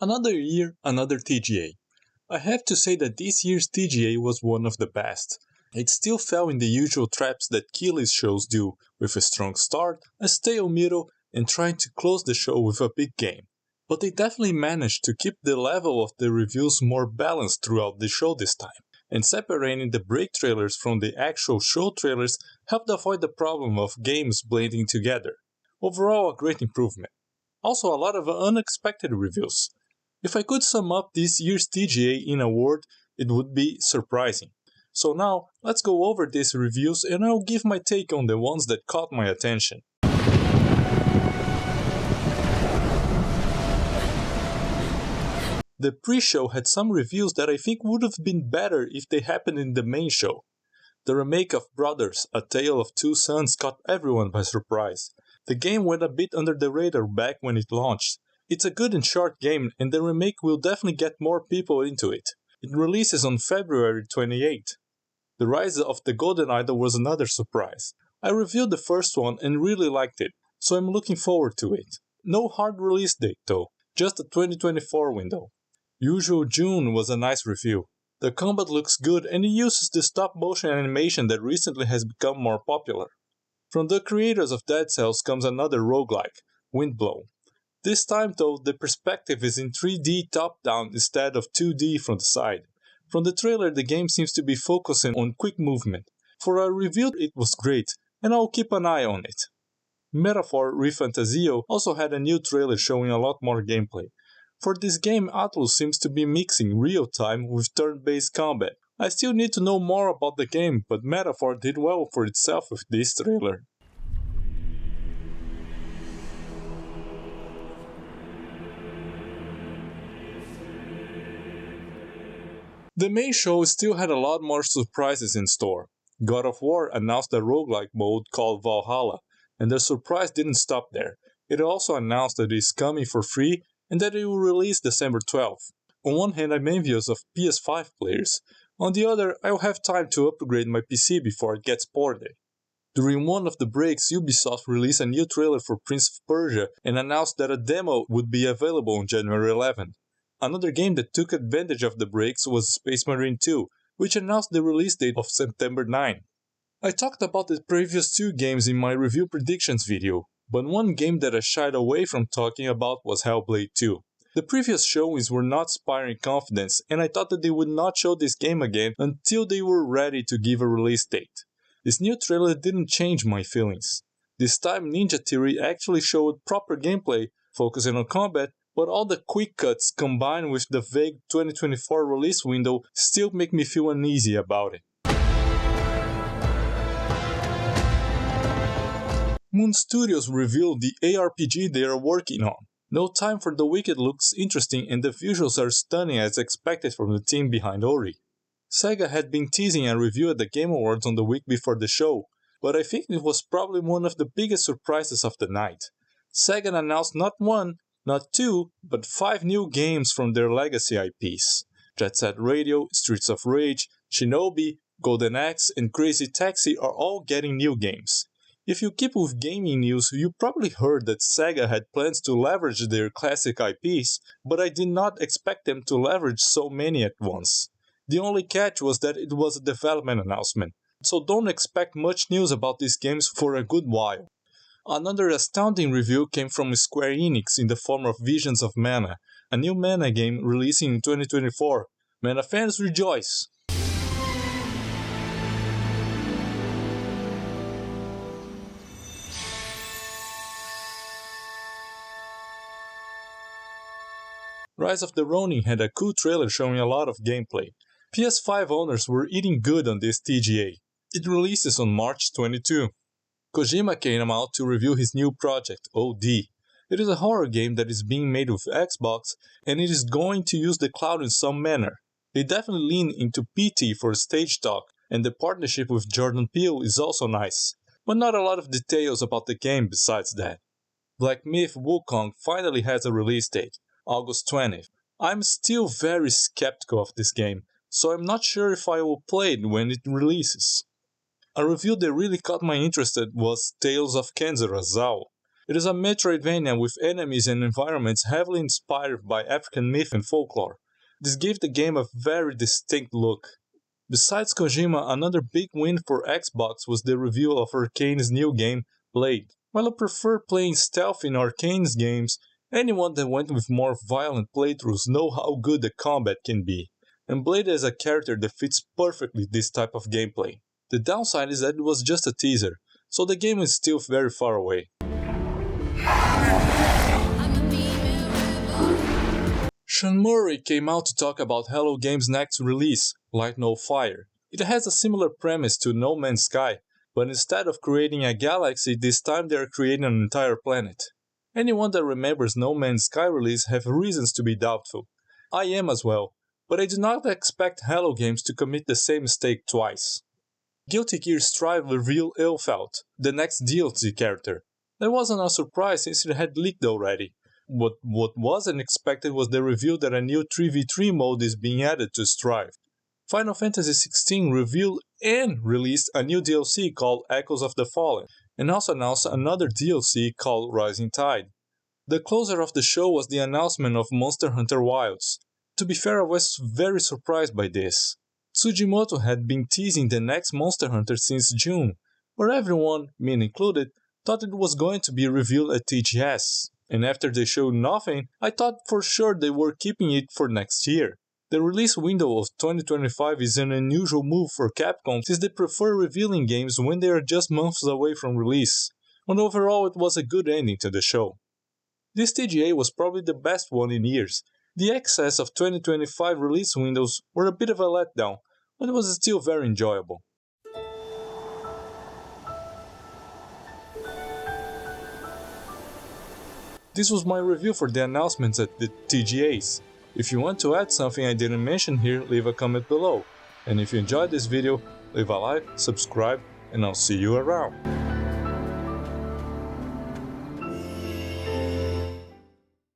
Another year, another TGA. I have to say that this year's TGA was one of the best. It still fell in the usual traps that Keighley's shows do, with a strong start, a stale middle, and trying to close the show with a big game. But they definitely managed to keep the level of the reviews more balanced throughout the show this time, and separating the break trailers from the actual show trailers helped avoid the problem of games blending together. Overall, a great improvement. Also, a lot of unexpected reviews. If I could sum up this year's TGA in a word, it would be surprising. So now, let's go over these reviews and I'll give my take on the ones that caught my attention. The pre-show had some reviews that I think would have been better if they happened in the main show. The remake of Brothers, A Tale of Two Sons caught everyone by surprise. The game went a bit under the radar back when it launched. It's a good and short game and the remake will definitely get more people into it. It releases on February 28. The Rise of the Golden Idol was another surprise. I reviewed the first one and really liked it, so I'm looking forward to it. No hard release date though, just a 2024 window. Usual June was a nice review. The combat looks good and it uses the stop-motion animation that recently has become more popular. From the creators of Dead Cells comes another roguelike, Windblown. This time though, the perspective is in 3D top-down instead of 2D from the side. From the trailer, the game seems to be focusing on quick movement. For a review, it was great, and I'll keep an eye on it. Metaphor ReFantasio also had a new trailer showing a lot more gameplay. For this game, Atlus seems to be mixing real-time with turn-based combat. I still need to know more about the game, but Metaphor did well for itself with this trailer. The main show still had a lot more surprises in store. God of War announced a roguelike mode called Valhalla, and the surprise didn't stop there. It also announced that it is coming for free and that it will release December 12th. On one hand, I'm envious of PS5 players. On the other, I'll have time to upgrade my PC before it gets ported. During one of the breaks, Ubisoft released a new trailer for Prince of Persia and announced that a demo would be available on January 11th. Another game that took advantage of the breaks was Space Marine 2, which announced the release date of September 9. I talked about the previous two games in my review predictions video, but one game that I shied away from talking about was Hellblade 2. The previous showings were not inspiring confidence, and I thought that they would not show this game again until they were ready to give a release date. This new trailer didn't change my feelings. This time Ninja Theory actually showed proper gameplay, focusing on combat, but all the quick cuts combined with the vague 2024 release window still make me feel uneasy about it. Moon Studios revealed the ARPG they are working on. No Time for the Wicked looks interesting and the visuals are stunning as expected from the team behind Ori. Sega had been teasing a review at the Game Awards on the week before the show, but I think it was probably one of the biggest surprises of the night. Sega announced not one, not two, but 5 new games from their legacy IPs. Jet Set Radio, Streets of Rage, Shinobi, Golden Axe, and Crazy Taxi are all getting new games. If you keep with gaming news, you probably heard that Sega had plans to leverage their classic IPs, but I did not expect them to leverage so many at once. The only catch was that it was a development announcement, so don't expect much news about these games for a good while. Another astounding review came from Square Enix in the form of Visions of Mana, a new Mana game releasing in 2024. Mana fans rejoice! Rise of the Ronin had a cool trailer showing a lot of gameplay. PS5 owners were eating good on this TGA. It releases on March 22. Kojima came out to review his new project, OD. It is a horror game that is being made with Xbox, and it is going to use the cloud in some manner. They definitely lean into PT for stage talk, and the partnership with Jordan Peele is also nice, but not a lot of details about the game besides that. Black Myth Wukong finally has a release date, August 20th. I'm still very skeptical of this game, so I'm not sure if I will play it when it releases. A review that really caught my interest was Tales of Kenzura Zao. It is a Metroidvania with enemies and environments heavily inspired by African myth and folklore. This gave the game a very distinct look. Besides Kojima, another big win for Xbox was the reveal of Arkane's new game, Blade. While I prefer playing stealth in Arkane's games, anyone that went with more violent playthroughs know how good the combat can be, and Blade is a character that fits perfectly this type of gameplay. The downside is that it was just a teaser, so the game is still very far away. Sean Murray came out to talk about Hello Games' next release, Light No Fire. It has a similar premise to No Man's Sky, but instead of creating a galaxy, this time they are creating an entire planet. Anyone that remembers No Man's Sky release have reasons to be doubtful. I am as well, but I do not expect Hello Games to commit the same mistake twice. Guilty Gear Strive revealed Ilfeld, the next DLC character. That wasn't a surprise since it had leaked already. What wasn't expected was the reveal that a new 3v3 mode is being added to Strive. Final Fantasy XVI revealed and released a new DLC called Echoes of the Fallen, and also announced another DLC called Rising Tide. The closer of the show was the announcement of Monster Hunter Wilds. To be fair, I was very surprised by this. Tsujimoto had been teasing the next Monster Hunter since June, where everyone, me included, thought it was going to be revealed at TGS. And after they showed nothing, I thought for sure they were keeping it for next year. The release window of 2025 is an unusual move for Capcom since they prefer revealing games when they are just months away from release, but overall it was a good ending to the show. This TGA was probably the best one in years. The excess of 2025 release windows were a bit of a letdown, but it was still very enjoyable. This was my review for the announcements at the TGAs. If you want to add something I didn't mention here, leave a comment below. And if you enjoyed this video, leave a like, subscribe, and I'll see you around.